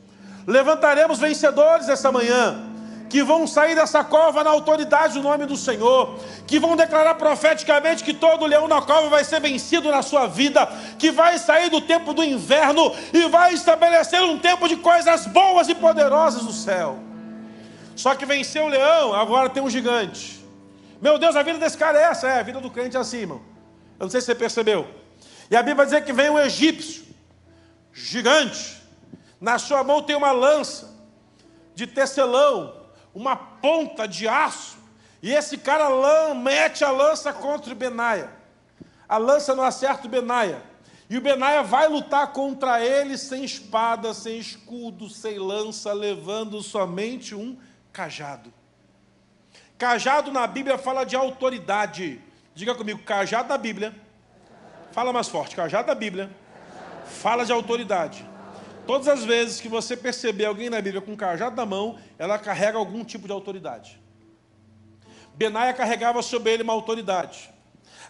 levantaremos vencedores essa manhã, que vão sair dessa cova na autoridade do nome do Senhor, que vão declarar profeticamente que todo leão na cova vai ser vencido na sua vida, que vai sair do tempo do inverno e vai estabelecer um tempo de coisas boas e poderosas no céu. Só que venceu o leão, agora tem um gigante. Meu Deus, a vida desse cara é essa? É, a vida do crente é assim, irmão. Eu não sei se você percebeu. E a Bíblia vai dizer que vem um egípcio, gigante. Na sua mão tem uma lança de tecelão, uma ponta de aço. E esse cara mete a lança contra o Benaia. A lança não acerta o Benaia. E o Benaia vai lutar contra ele sem espada, sem escudo, sem lança, levando somente um cajado. Cajado na Bíblia fala de autoridade. Diga comigo, cajado da Bíblia. Fala mais forte, cajado da Bíblia fala de autoridade. Todas as vezes que você perceber alguém na Bíblia com cajado na mão, ela carrega algum tipo de autoridade. Benaia carregava sobre ele uma autoridade.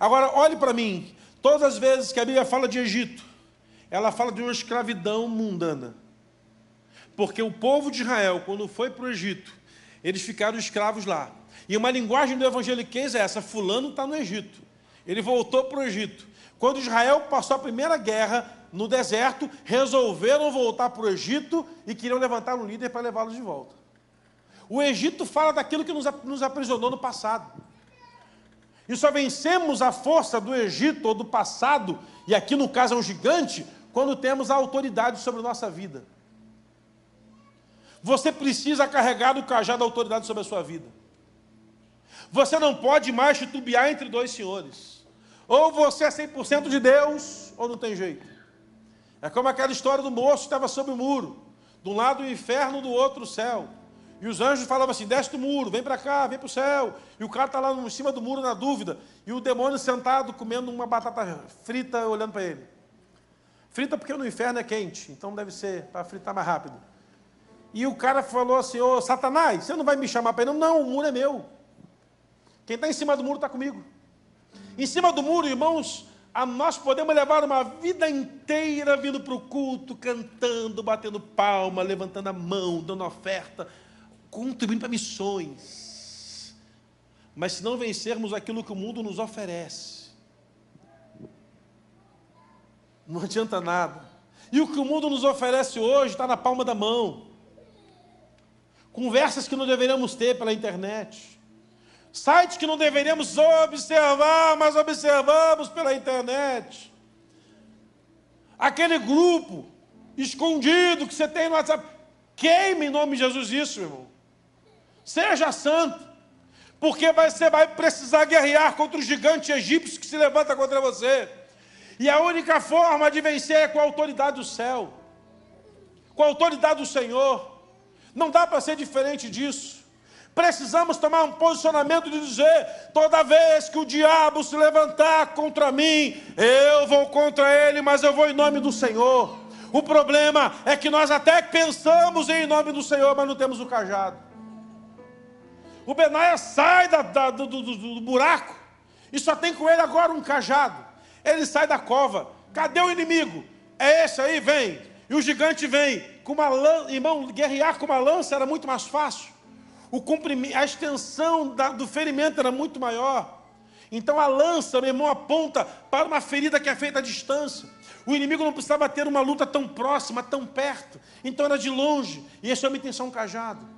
Agora, olhe para mim. Todas as vezes que a Bíblia fala de Egito, ela fala de uma escravidão mundana. Porque o povo de Israel, quando foi para o Egito, eles ficaram escravos lá. E uma linguagem do evangeliquez é essa, fulano está no Egito. Ele voltou para o Egito. Quando Israel passou a primeira guerra no deserto, resolveram voltar para o Egito e queriam levantar um líder para levá-los de volta. O Egito fala daquilo que nos aprisionou no passado. E só vencemos a força do Egito ou do passado, e aqui no caso é um gigante, quando temos a autoridade sobre a nossa vida. Você precisa carregar o cajado da autoridade sobre a sua vida. Você não pode mais titubear entre dois senhores. Ou você é 100% de Deus, ou não tem jeito. É como aquela história do moço que estava sob o muro. De um lado o inferno, do outro o céu. E os anjos falavam assim, desce do muro, vem para cá, vem para o céu. E o cara está lá em cima do muro na dúvida. E o demônio sentado comendo uma batata frita, olhando para ele. Frita porque no inferno é quente, então deve ser para fritar mais rápido. E o cara falou assim, ô Satanás, você não vai me chamar para ele? Não, o muro é meu. Quem está em cima do muro está comigo. Em cima do muro, irmãos, nós podemos levar uma vida inteira vindo para o culto, cantando, batendo palma, levantando a mão, dando oferta, contribuindo para missões. Mas se não vencermos aquilo que o mundo nos oferece, não adianta nada. E o que o mundo nos oferece hoje está na palma da mão. Conversas que não deveríamos ter pela internet. Sites que não deveríamos observar, mas observamos pela internet. Aquele grupo escondido que você tem no WhatsApp. Queime em nome de Jesus isso, meu irmão. Seja santo. porque você vai precisar guerrear contra o gigante egípcio que se levanta contra você. E a única forma de vencer é com a autoridade do céu, com a autoridade do Senhor. Não dá para ser diferente disso. Precisamos tomar um posicionamento de dizer: toda vez que o diabo se levantar contra mim, eu vou contra ele, mas eu vou em nome do Senhor. O problema é que nós até pensamos em nome do Senhor, mas não temos o cajado. O Benaia sai do buraco e só tem com ele agora um cajado. Ele sai da cova. Cadê o inimigo? É esse aí, vem. E o gigante vem com uma lança. Irmão, guerrear com uma lança era muito mais fácil. A extensão do ferimento era muito maior. Então a lança, meu irmão, aponta para uma ferida que é feita à distância. O inimigo não precisava ter uma luta tão próxima, tão perto. Então era de longe. E esse homem tem só um cajado.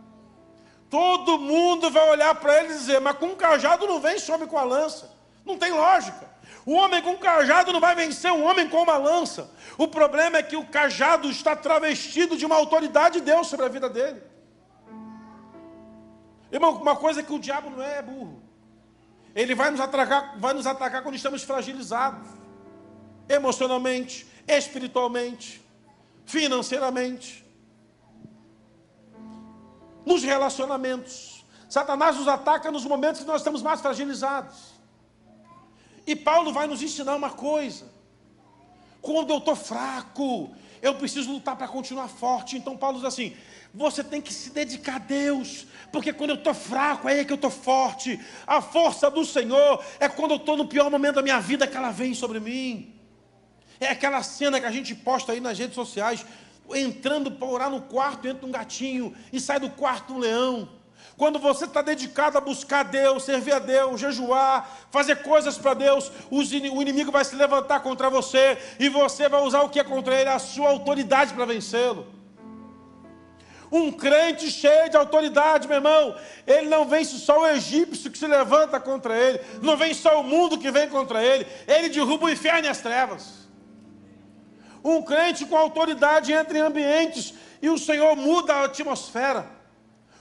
Todo mundo vai olhar para ele e dizer: mas com um cajado não vence homem com a lança. Não tem lógica. O homem com um cajado não vai vencer um homem com uma lança. O problema é que o cajado está travestido de uma autoridade de Deus sobre a vida dele. Irmão, uma coisa que o diabo não é burro. Ele vai nos atacar quando estamos fragilizados. Emocionalmente, espiritualmente, financeiramente. Nos relacionamentos. Satanás nos ataca nos momentos que nós estamos mais fragilizados. E Paulo vai nos ensinar uma coisa. Quando eu estou fraco, eu preciso lutar para continuar forte. Então Paulo diz assim: você tem que se dedicar a Deus, porque quando eu estou fraco, aí é que eu estou forte. A força do Senhor é quando eu estou no pior momento da minha vida que ela vem sobre mim. É aquela cena que a gente posta aí nas redes sociais, entrando para orar no quarto, entra um gatinho e sai do quarto um leão. Quando você está dedicado a buscar Deus, servir a Deus, jejuar, fazer coisas para Deus, o inimigo vai se levantar contra você e você vai usar o que é contra ele? A sua autoridade para vencê-lo. Um crente cheio de autoridade, meu irmão, ele não vence só o egípcio que se levanta contra ele, não vence só o mundo que vem contra ele, ele derruba o inferno e as trevas. Um crente com autoridade entra em ambientes e o Senhor muda a atmosfera.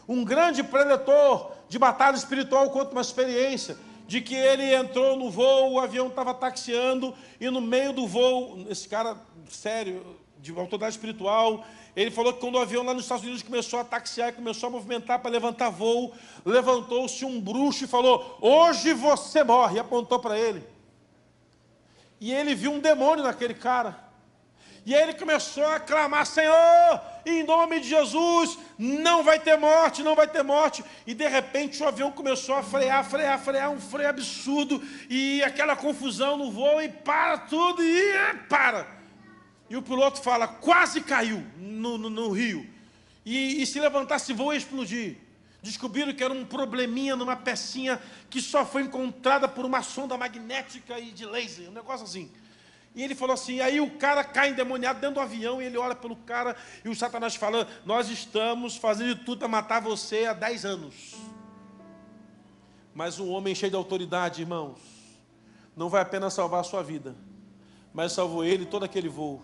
Um grande preletor de batalha espiritual conta uma experiência de que ele entrou no voo, o avião estava taxiando e no meio do voo, esse cara sério, de autoridade espiritual, ele falou que quando o avião lá nos Estados Unidos começou a taxiar e começou a movimentar para levantar voo, levantou-se um bruxo e falou: hoje você morre, e apontou para ele. E ele viu um demônio naquele cara. E aí ele começou a clamar: Senhor, em nome de Jesus, não vai ter morte, não vai ter morte. E de repente o avião começou a frear, um freio absurdo. E aquela confusão no voo, e para tudo, e para. E o piloto fala: quase caiu no rio. E se levantasse voo ia explodir. Descobriram que era um probleminha numa pecinha que só foi encontrada por uma sonda magnética e de laser, um negócio assim. E ele falou assim, aí o cara cai endemoniado dentro do avião, e ele olha pelo cara, e o Satanás fala: nós estamos fazendo tudo para matar você há 10 anos. Mas um homem cheio de autoridade, irmãos, não vai apenas salvar a sua vida, mas salvou ele todo aquele voo.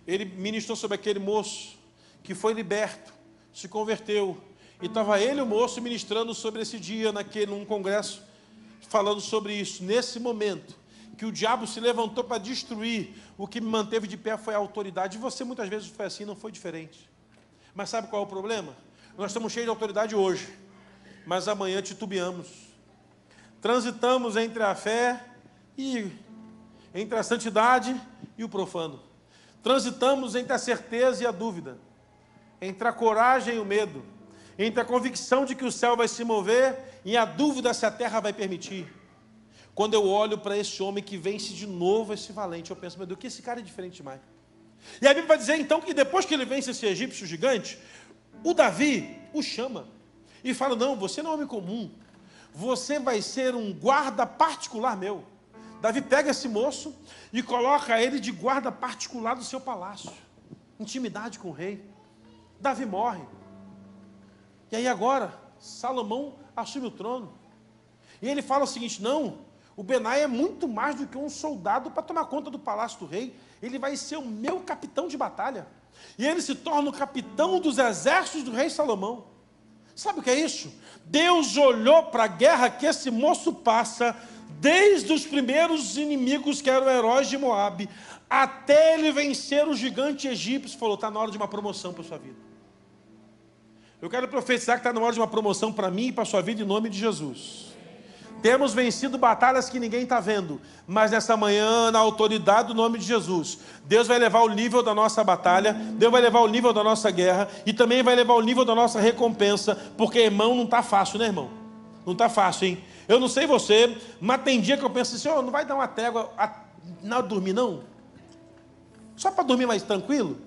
Ele ministrou sobre aquele moço que foi liberto, se converteu, e estava ele, o moço, ministrando sobre esse dia, num congresso, falando sobre isso. Nesse momento que o diabo se levantou para destruir, o que me manteve de pé foi a autoridade. E você muitas vezes foi assim, não foi diferente. Mas sabe qual é o problema? Nós estamos cheios de autoridade hoje, mas amanhã titubeamos. Transitamos entre a fé e entre a santidade e o profano. Transitamos entre a certeza e a dúvida, entre a coragem e o medo, entre a convicção de que o céu vai se mover e a dúvida se a terra vai permitir. Quando eu olho para esse homem que vence de novo esse valente, eu penso: meu Deus, que esse cara é diferente demais. E a Bíblia vai dizer então que depois que ele vence esse egípcio gigante, o Davi o chama e fala: não, você não é homem comum, você vai ser um guarda particular meu. Davi pega esse moço e coloca ele de guarda particular do seu palácio. Intimidade com o rei. Davi morre. E aí agora, Salomão assume o trono. E ele fala o seguinte: não, o Benaia é muito mais do que um soldado para tomar conta do palácio do rei. Ele vai ser o meu capitão de batalha. E ele se torna o capitão dos exércitos do rei Salomão. Sabe o que é isso? Deus olhou para a guerra que esse moço passa, desde os primeiros inimigos que eram heróis de Moabe, até ele vencer o gigante egípcio, falou, está na hora de uma promoção para a sua vida. Eu quero profetizar que está na hora de uma promoção para mim e para a sua vida, em nome de Jesus. Temos vencido batalhas que ninguém está vendo, mas nessa manhã, na autoridade do nome de Jesus, Deus vai levar o nível da nossa batalha, Deus vai levar o nível da nossa guerra, e também vai levar o nível da nossa recompensa, porque, irmão, não está fácil, né, irmão? Não está fácil, hein? Eu não sei você, mas tem dia que eu penso assim, não vai dar uma trégua na hora de dormir, não? Só para dormir mais tranquilo?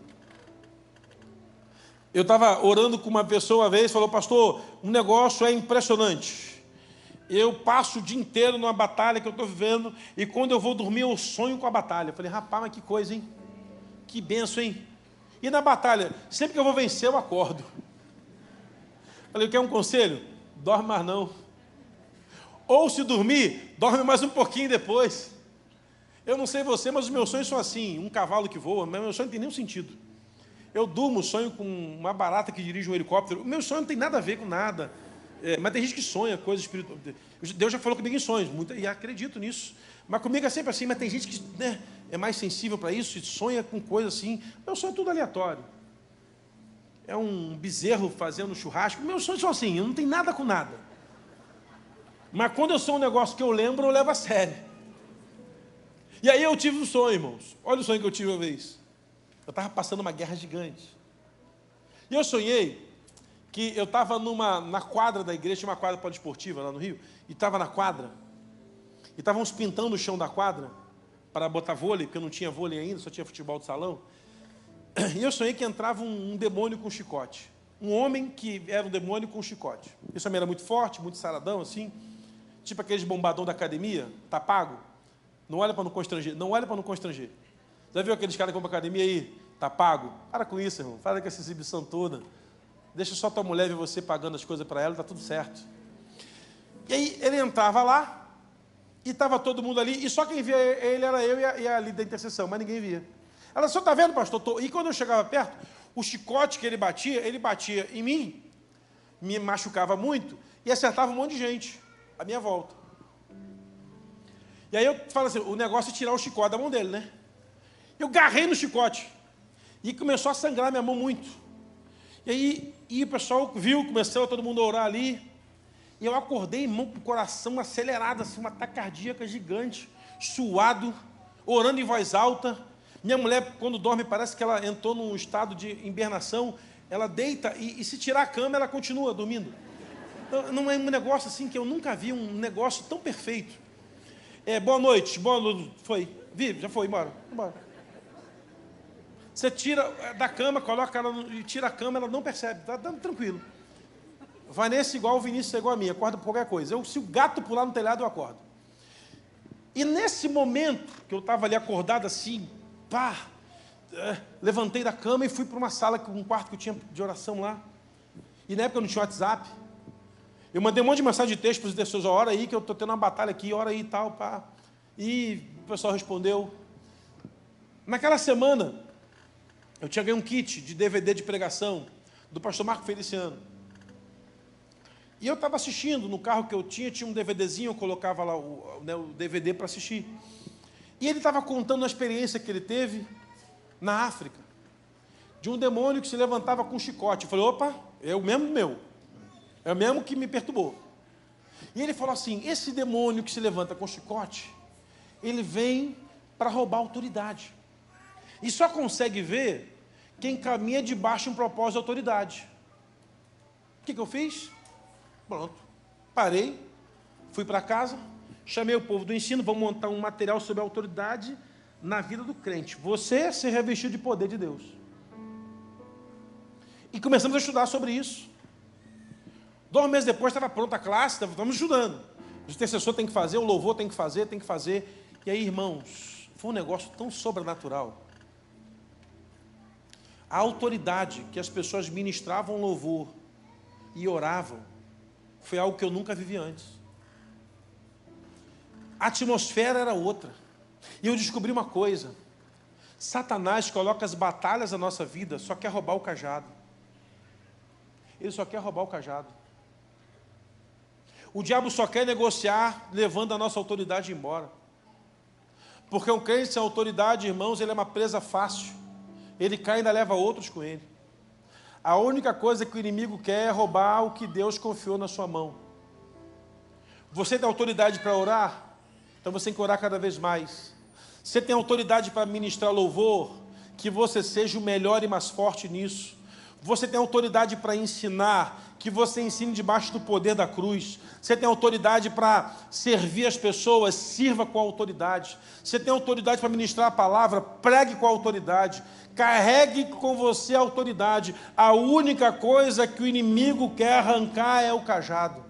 Eu estava orando com uma pessoa uma vez, falou, pastor, um negócio é impressionante. Eu passo o dia inteiro numa batalha que eu estou vivendo, e quando eu vou dormir eu sonho com a batalha. Eu falei, rapaz, mas que coisa, hein? Que benção, hein? E na batalha, sempre que eu vou vencer eu acordo. Falei, quer um conselho? Dorme mais não. Ou se dormir, dorme mais um pouquinho depois. Eu não sei você, mas os meus sonhos são assim, um cavalo que voa, mas meu sonho não tem nenhum sentido. Eu durmo, sonho com uma barata que dirige um helicóptero, o meu sonho não tem nada a ver com nada. Mas tem gente que sonha coisas espirituais. Deus já falou comigo em sonhos, e acredito nisso. Mas comigo é sempre assim, mas tem gente que é mais sensível para isso, e sonha com coisas assim. Meu sonho é tudo aleatório. É um bezerro fazendo churrasco. Meus sonhos são assim, eu não tenho nada com nada. Mas quando eu sou um negócio que eu lembro, eu levo a sério. E aí eu tive um sonho, irmãos. Olha o sonho que eu tive uma vez. Eu estava passando uma guerra gigante. E eu sonhei que eu estava na quadra da igreja, tinha uma quadra poliesportiva lá no Rio, e estava na quadra, e estávamos pintando o chão da quadra para botar vôlei, porque eu não tinha vôlei ainda, só tinha futebol de salão, e eu sonhei que entrava um demônio com chicote, um homem que era um demônio com chicote. Esse homem era muito forte, muito saradão, assim, tipo aqueles bombadão da academia, tá pago, não olha para não constranger, não olha para não constranger. Já viu aqueles caras que vão para a academia aí, tá pago? Para com isso, irmão, para com essa exibição toda. Deixa só tua mulher ver você pagando as coisas para ela, está tudo certo. E aí ele entrava lá, e estava todo mundo ali, e só quem via ele era eu e a líder da intercessão, mas ninguém via. Ela só está vendo, pastor? E quando eu chegava perto, o chicote que ele batia em mim, me machucava muito, e acertava um monte de gente à minha volta. E aí eu falo assim, o negócio é tirar o chicote da mão dele, né? Eu garrei no chicote, e começou a sangrar minha mão muito. E aí o pessoal viu, começou todo mundo a orar ali, e eu acordei, irmão, com o coração acelerado, assim, uma taquicardia gigante, suado, orando em voz alta. Minha mulher, quando dorme, parece que ela entrou num estado de hibernação, ela deita, e se tirar a cama, ela continua dormindo. Então, não é um negócio assim, que eu nunca vi, um negócio tão perfeito. Boa noite, foi, vive, já foi, embora. Você tira da cama, coloca ela e tira a cama, ela não percebe, está dando tranquilo. Vanessa igual o Vinícius é igual a mim, acorda por qualquer coisa. Se o gato pular no telhado, eu acordo. E nesse momento que eu estava ali acordado assim, levantei da cama e fui para uma sala, um quarto que eu tinha de oração lá. E na época eu não tinha WhatsApp. Eu mandei um monte de mensagem de texto para os intercessores, ora aí que eu estou tendo uma batalha aqui, ora aí e tal, pá. E o pessoal respondeu. Naquela semana, eu tinha ganho um kit de DVD de pregação do pastor Marco Feliciano. E eu estava assistindo, no carro que eu tinha um DVDzinho, eu colocava lá o DVD para assistir. E ele estava contando a experiência que ele teve na África, de um demônio que se levantava com um chicote. Eu falei, opa, é o mesmo meu, é o mesmo que me perturbou. E ele falou assim, esse demônio que se levanta com chicote, ele vem para roubar a autoridade. E só consegue ver quem caminha debaixo de um propósito de autoridade. O que eu fiz? Pronto. Parei, fui para casa, chamei o povo do ensino, vamos montar um material sobre a autoridade na vida do crente. Você se revestiu de poder de Deus. E começamos a estudar sobre isso. 2 meses depois estava pronta a classe, estamos estudando. O intercessor tem que fazer, o louvor tem que fazer. E aí, irmãos, foi um negócio tão sobrenatural. A autoridade que as pessoas ministravam louvor e oravam foi algo que eu nunca vivi antes. A atmosfera era outra. E eu descobri uma coisa. Satanás coloca as batalhas da nossa vida, só quer roubar o cajado. Ele só quer roubar o cajado. O diabo só quer negociar levando a nossa autoridade embora. Porque um crente sem autoridade, irmãos, ele é uma presa fácil. Ele cai e ainda leva outros com ele. A única coisa que o inimigo quer é roubar o que Deus confiou na sua mão. Você tem autoridade para orar? Então você tem que orar cada vez mais. Você tem autoridade para ministrar louvor? Que você seja o melhor e mais forte nisso. Você tem autoridade para ensinar? Que você ensine debaixo do poder da cruz. Você tem autoridade para servir as pessoas? Sirva com autoridade. Você tem autoridade para ministrar a palavra? Pregue com autoridade. Carregue com você a autoridade. A única coisa que o inimigo quer arrancar é o cajado.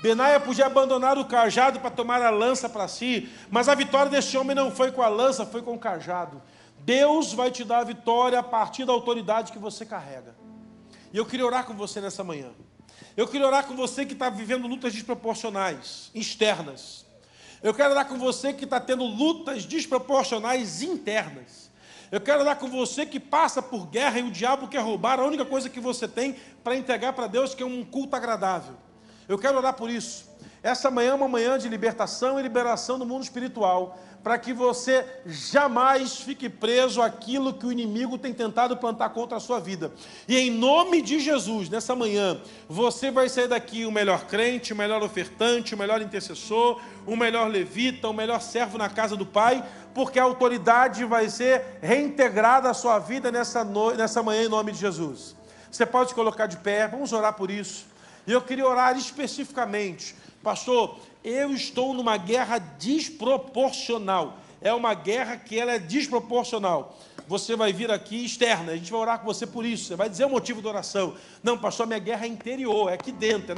Benaia podia abandonar o cajado para tomar a lança para si, mas a vitória desse homem não foi com a lança, foi com o cajado. Deus vai te dar a vitória a partir da autoridade que você carrega. E eu queria orar com você nessa manhã. Eu queria orar com você que está vivendo lutas desproporcionais, externas. Eu quero orar com você que está tendo lutas desproporcionais internas. Eu quero orar com você que passa por guerra e o diabo quer roubar a única coisa que você tem para entregar para Deus, que é um culto agradável. Eu quero orar por isso. Essa manhã é uma manhã de libertação e liberação no mundo espiritual, para que você jamais fique preso àquilo que o inimigo tem tentado plantar contra a sua vida. E em nome de Jesus, nessa manhã, você vai sair daqui o melhor crente, o melhor ofertante, o melhor intercessor, o melhor levita, o melhor servo na casa do Pai, porque a autoridade vai ser reintegrada à sua vida nessa manhã em nome de Jesus. Você pode se colocar de pé, vamos orar por isso. E eu queria orar especificamente, pastor, eu estou numa guerra desproporcional. É uma guerra que ela é desproporcional. Você vai vir aqui externa, a gente vai orar com você por isso. Você vai dizer o motivo da oração. Não, pastor, minha guerra é interior, é aqui dentro, é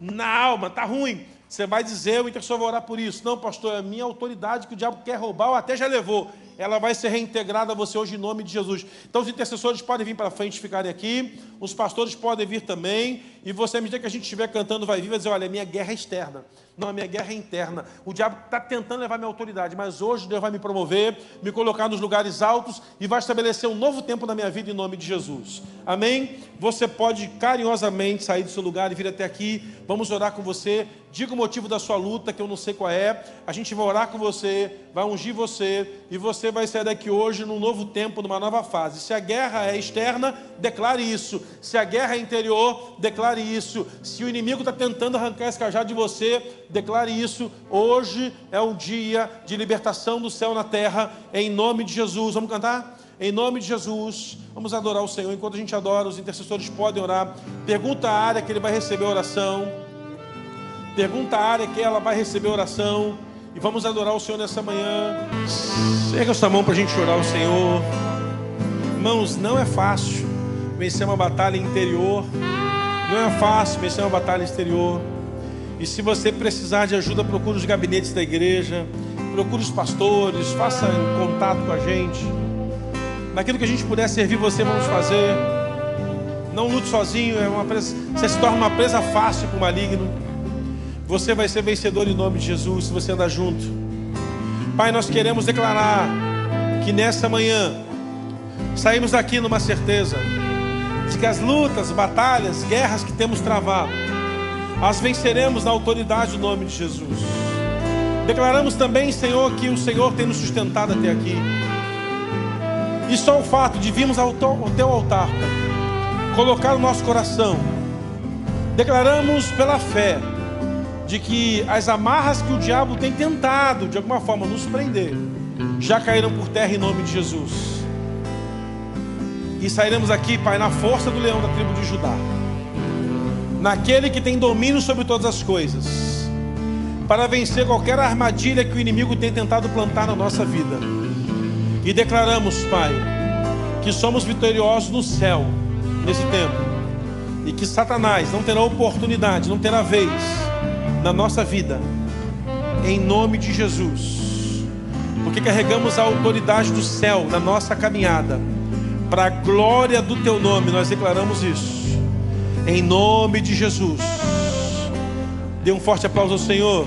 na alma, está ruim. Você vai dizer, o intercessor vai orar por isso. Não, pastor, é a minha autoridade que o diabo quer roubar ou até já levou. Ela vai ser reintegrada a você hoje em nome de Jesus. Então os intercessores podem vir para frente e ficarem aqui. Os pastores podem vir também. E você, à medida que a gente estiver cantando, vai vir e vai dizer, olha, a minha guerra é externa. Não, a minha guerra é interna. O diabo está tentando levar minha autoridade, mas hoje Deus vai me promover, me colocar nos lugares altos e vai estabelecer um novo tempo na minha vida em nome de Jesus. Amém? Você pode carinhosamente sair do seu lugar e vir até aqui. Vamos orar com você. Diga o motivo da sua luta, que eu não sei qual é. A gente vai orar com você, vai ungir você, e você vai sair daqui hoje num novo tempo, numa nova fase. Se a guerra é externa, declare isso. Se a guerra é interior, declare isso. Se o inimigo está tentando arrancar esse cajado de você, declare isso. Hoje é um dia de libertação do céu na terra, em nome de Jesus. Vamos cantar? Em nome de Jesus, vamos adorar o Senhor. Enquanto a gente adora, os intercessores podem orar. Pergunta a área que ele vai receber a oração. Pergunta a área que ela vai receber a oração. E vamos adorar o Senhor nessa manhã. Erga sua mão para a gente orar ao Senhor. Irmãos, não é fácil vencer uma batalha interior. Não é fácil vencer uma batalha exterior. E se você precisar de ajuda, procure os gabinetes da igreja. Procure os pastores. Faça um contato com a gente. Naquilo que a gente puder servir você, vamos fazer. Não lute sozinho. Você se torna uma presa fácil para o maligno. Você vai ser vencedor em nome de Jesus, se você andar junto. Pai, nós queremos declarar que nessa manhã saímos daqui numa certeza de que as lutas, batalhas, guerras que temos travado, as venceremos na autoridade do nome de Jesus. Declaramos também, Senhor, que o Senhor tem nos sustentado até aqui. E só o fato de virmos ao teu altar, Pai, colocar o nosso coração, declaramos pela fé de que as amarras que o diabo tem tentado de alguma forma nos prender já caíram por terra em nome de Jesus. E sairemos aqui, Pai, na força do leão da tribo de Judá, naquele que tem domínio sobre todas as coisas, para vencer qualquer armadilha que o inimigo tem tentado plantar na nossa vida. E declaramos, Pai, que somos vitoriosos no céu nesse tempo, e que Satanás não terá oportunidade, não terá vez na nossa vida, em nome de Jesus, porque carregamos a autoridade do céu na nossa caminhada, para a glória do teu nome. Nós declaramos isso, em nome de Jesus. Dê um forte aplauso ao Senhor.